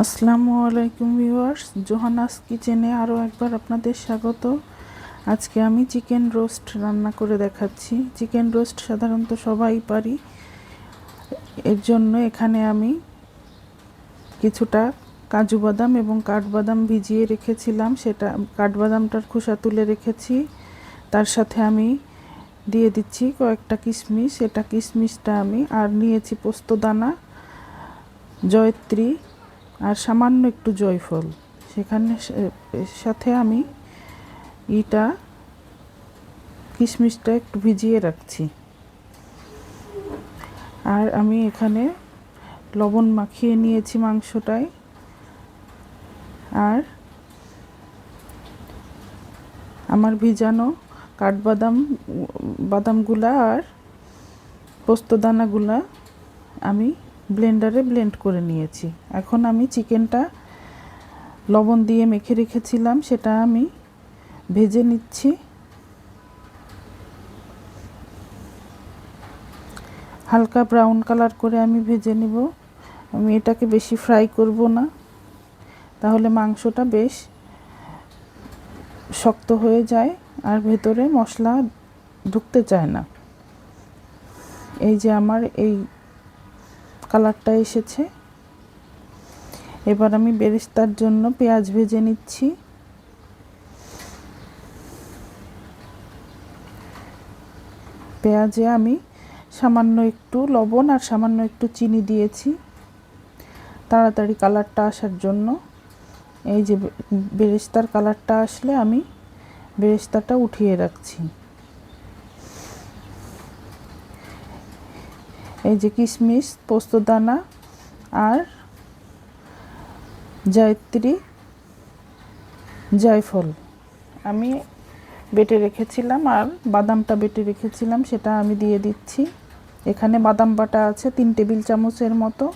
আসসালামু আলাইকুম ভিউয়ার্স, জোহানাস কিচেনে আরও একবার আপনাদের স্বাগত। আজকে আমি চিকেন রোস্ট রান্না করে দেখাচ্ছি। চিকেন রোস্ট সাধারণত সবাই পারি, এর জন্য এখানে আমি কিছুটা কাজু বাদাম এবং কাঠবাদাম ভিজিয়ে রেখেছিলাম, সেটা কাঠবাদামটার খোসা তুলে রেখেছি। তার সাথে আমি দিয়ে দিচ্ছি কয়েকটা কিশমিশ, এটা কিশমিশটা আমি আর নিয়েছি পোস্তদানা, জয়ত্রী আর সামান্য একটু জয়ফল। সেখানে সাথে আমি কিশমিশটা একটু ভিজিয়ে রাখছি। আর আমি এখানে লবণ মাখিয়ে নিয়েছি মাংসটায়। আর আমার ভিজানো বাদামগুলা আর পোস্তদানাগুলা আমি ব্লেন্ডারে ব্লেন্ড করে নিয়েছি। এখন আমি চিকেনটা লবণ দিয়ে মেখে রেখেছিলাম, সেটা আমি ভেজে নিচ্ছি। হালকা ব্রাউন কালার করে আমি ভেজে নেব। আমি এটাকে বেশি ফ্রাই করব না, তাহলে মাংসটা বেশ শক্ত হয়ে যায় আর ভেতরে মশলা ঢুকতে চায় না। এই যে আমার এই কালারটা এসেছে। এবার আমি বেরেস্তার জন্য পেঁয়াজ ভেজে নিচ্ছি। পেঁয়াজে আমি সামান্য একটু লবণ আর সামান্য একটু চিনি দিয়েছি তাড়াতাড়ি কালারটা আসার জন্য। এই যে বেরেস্তার কালারটা আসলে আমি বেরেস্তাটা উঠিয়ে রাখছি। এই যে কিশমিশ, পোস্তদানা আর জয়ত্রী, জয়ফল আমি বেটে রেখেছিলাম, আর বাদামটা বেটে রেখেছিলাম, সেটা আমি দিয়ে দিচ্ছি। এখানে বাদাম বাটা আছে 3 টেবিল চামচের মতো,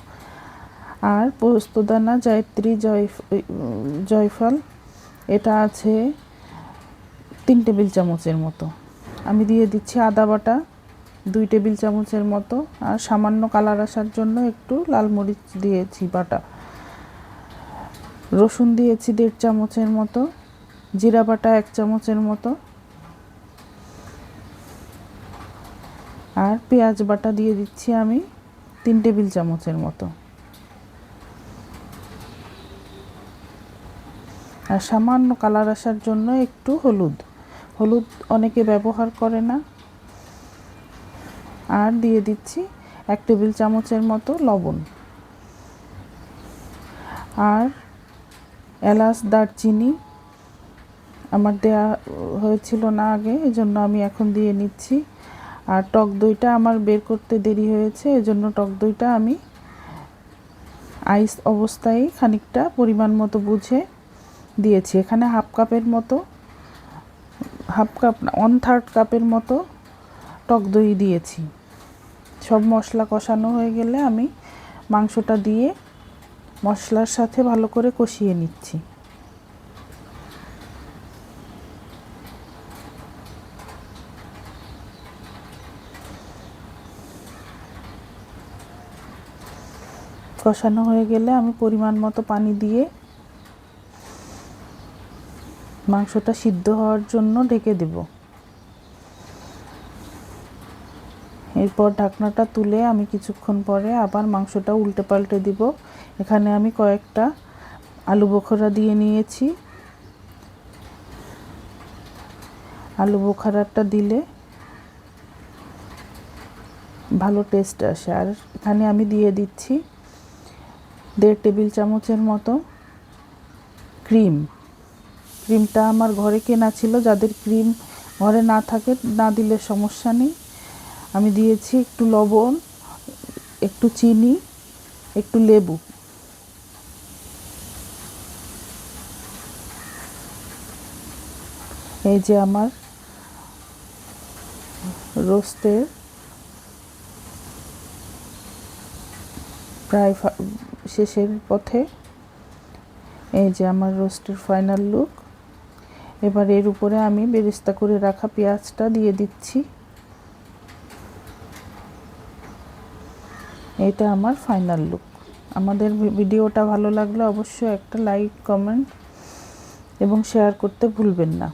আর পোস্তদানা, জয়ত্রী, জয়ফল এটা আছে 3 টেবিল চামচের মতো। আমি দিয়ে দিচ্ছি আদা বাটা 2 টেবিল চামচের মতো, আর সামান্য কালার আসার জন্য একটু লাল মরিচ দিয়েছি বাটা। রসুন দিয়েছি 1.5 চামচের মতো, জিরা বাটা 1 চামচের মতো, আর পেঁয়াজ বাটা দিয়ে দিচ্ছি আমি 3 টেবিল চামচের মতো। আর সামান্য কালার আসার জন্য একটু হলুদ অনেকে ব্যবহার করে না। আর দিয়ে দিচ্ছি 1 টেবিল চামচের মতো লবণ। আর এলাচ, দারচিনি আমার দেয়া হয়েছিল না আগে, এজন্য আমি এখন দিয়ে নিচ্ছি। আর টক দইটা আমার বের করতে দেরি হয়েছে, এজন্য টক দইটা আমি আইস অবস্থায় খানিকটা পরিমাণ মতো বুঝে দিয়েছি। এখানে হাফ কাপের মতো, 1/3 কাপের মতো টক দই দিয়েছি। সব মশলা কষানো হয়ে গেলে আমি মাংসটা দিয়ে মশলার সাথে ভালো করে কষিয়ে নিচ্ছি। কষানো হয়ে গেলে আমি পরিমাণ মতো পানি দিয়ে মাংসটা সিদ্ধ হওয়ার জন্য ঢেকে দেব। এরপর ঢাকনাটা তুলে আমি কিছুক্ষণ পরে আবার মাংসটা উল্টে পাল্টে দিব। এখানে আমি কয়েকটা আলু বোখরা দিয়ে নিয়েছি। আলু বোখরাটা দিলে ভালো টেস্ট আসে। আর এখানে আমি দিয়ে দিচ্ছি 1.5 টেবিল চামচের মতো ক্রিমটা আমার ঘরে কেনা ছিল। যাদের ক্রিম ঘরে না থাকে না দিলে সমস্যা নেই। আমি দিয়েছি একটু লবণ, একটু চিনি, একটু লেবু। এই যে আমার রোস্টের প্রায় শেষের পথে। এই যে আমার রোস্টের ফাইনাল লুক। এবার এর উপরে আমি বেরেস্তা করে রাখা পেঁয়াজটা দিয়ে দিচ্ছি। এটা আমার ফাইনাল লুক। আমাদের ভিডিওটা ভালো লাগলে অবশ্যই একটা লাইক, কমেন্ট এবং শেয়ার করতে ভুলবেন না।